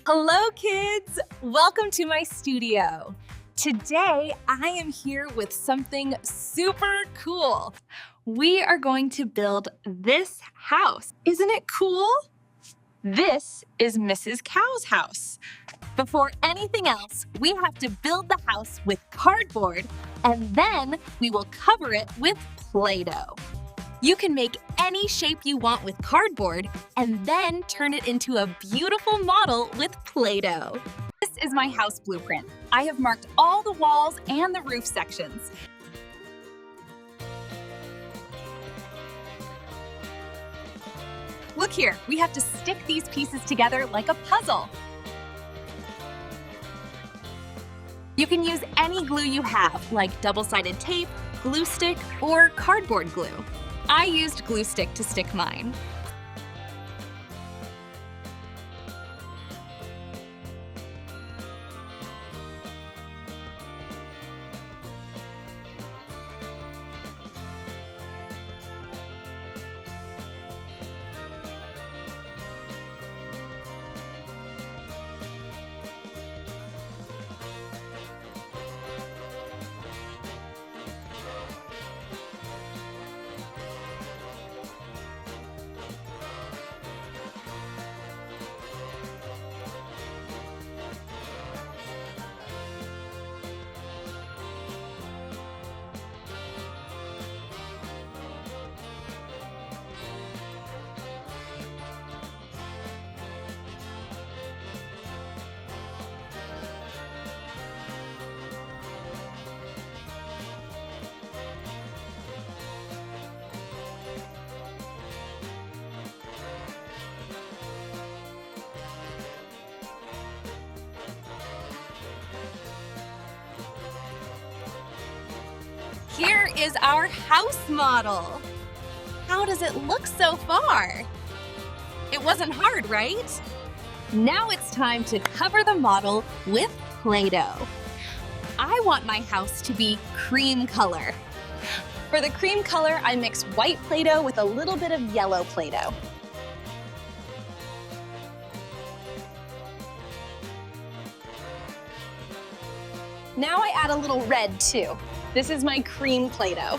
Hello, kids! Welcome to my studio. Today, I am here with something super cool. We are going to build this house. Isn't it cool? This is Mrs. Cow's house. Before anything else, we have to build the house with cardboard, and then we will cover it with Play-Doh. You can make any shape you want with cardboard and then turn it into a beautiful model with Play-Doh. This is my house blueprint. I have marked all the walls and the roof sections. Look here, we have to stick these pieces together like a puzzle. You can use any glue you have, like double-sided tape, glue stick, or cardboard glue. I used glue stick to stick mine. Here is our house model. How does it look so far? It wasn't hard, right? Now it's time to cover the model with Play-Doh. I want my house to be cream color. For the cream color, I mix white Play-Doh with a little bit of yellow Play-Doh. Now I add a little red too. This is my cream Play-Doh.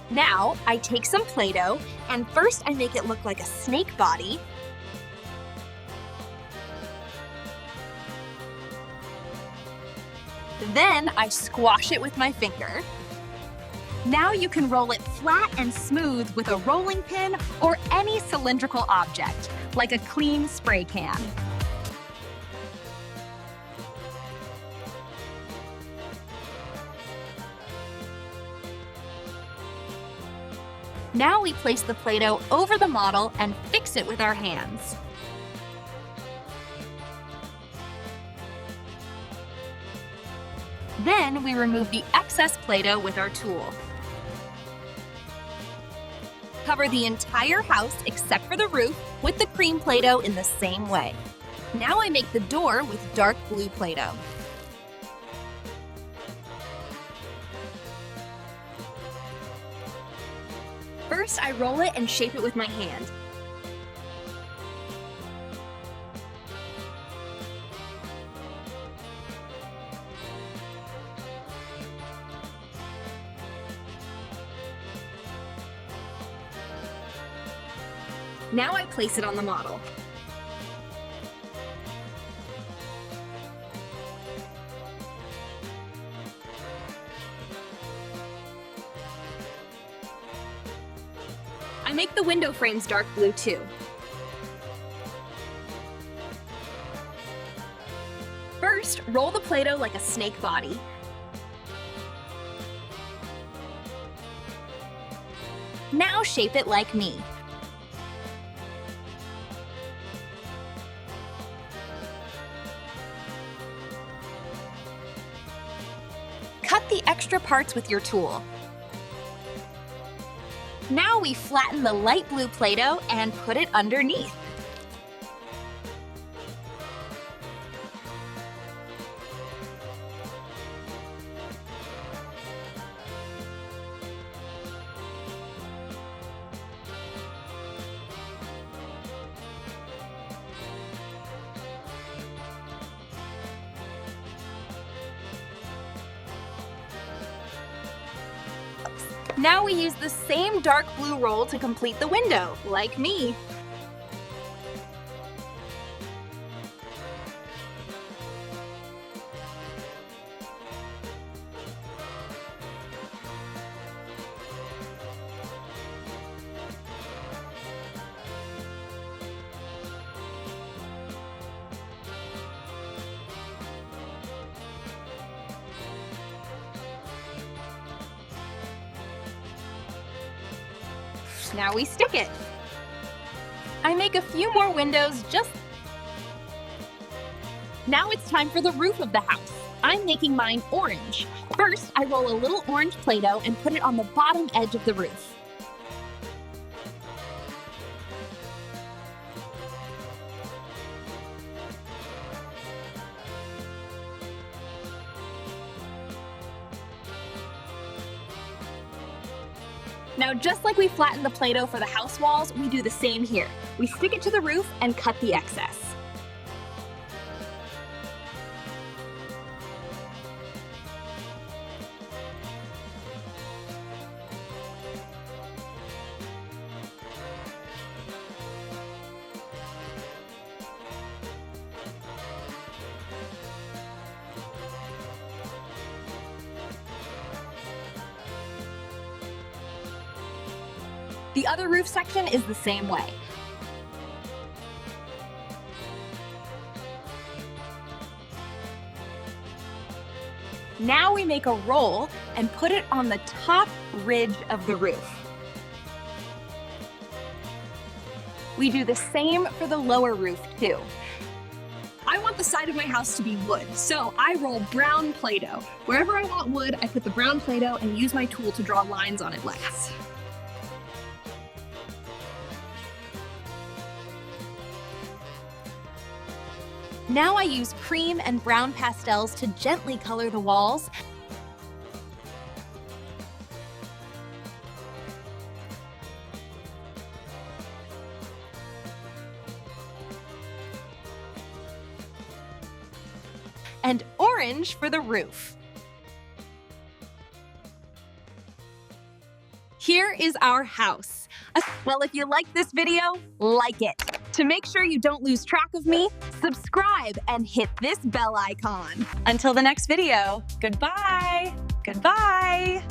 Now I take some Play-Doh and first I make it look like a snake body. Then I squash it with my finger. Now you can roll it flat and smooth with a rolling pin or any cylindrical object, like a clean spray can. Now we place the Play-Doh over the model and fix it with our hands. Then we remove the excess Play-Doh with our tool. Cover the entire house except for the roof with the cream Play-Doh in the same way. Now I make the door with dark blue Play-Doh. First, I roll it and shape it with my hand. Now I place it on the model. I make the window frames dark blue too. First, roll the Play-Doh like a snake body. Now shape it like me. Cut the extra parts with your tool. Now we flatten the light blue Play-Doh and put it underneath. Now we use the same dark blue roll to complete the window, like me. Now we stick it. I make a few more windows just... Now it's time for the roof of the house. I'm making mine orange. First, I roll a little orange Play-Doh and put it on the bottom edge of the roof. Now, just like we flattened the Play-Doh for the house walls, we do the same here. We stick it to the roof and cut the excess. The other roof section is the same way. Now we make a roll and put it on the top ridge of the roof. We do the same for the lower roof too. I want the side of my house to be wood, so I roll brown Play-Doh. Wherever I want wood, I put the brown Play-Doh and use my tool to draw lines on it like this. Now I use cream and brown pastels to gently color the walls. And orange for the roof. Here is our house. Well, if you like this video, like it. To make sure you don't lose track of me, subscribe and hit this bell icon. Until the next video, goodbye. Goodbye.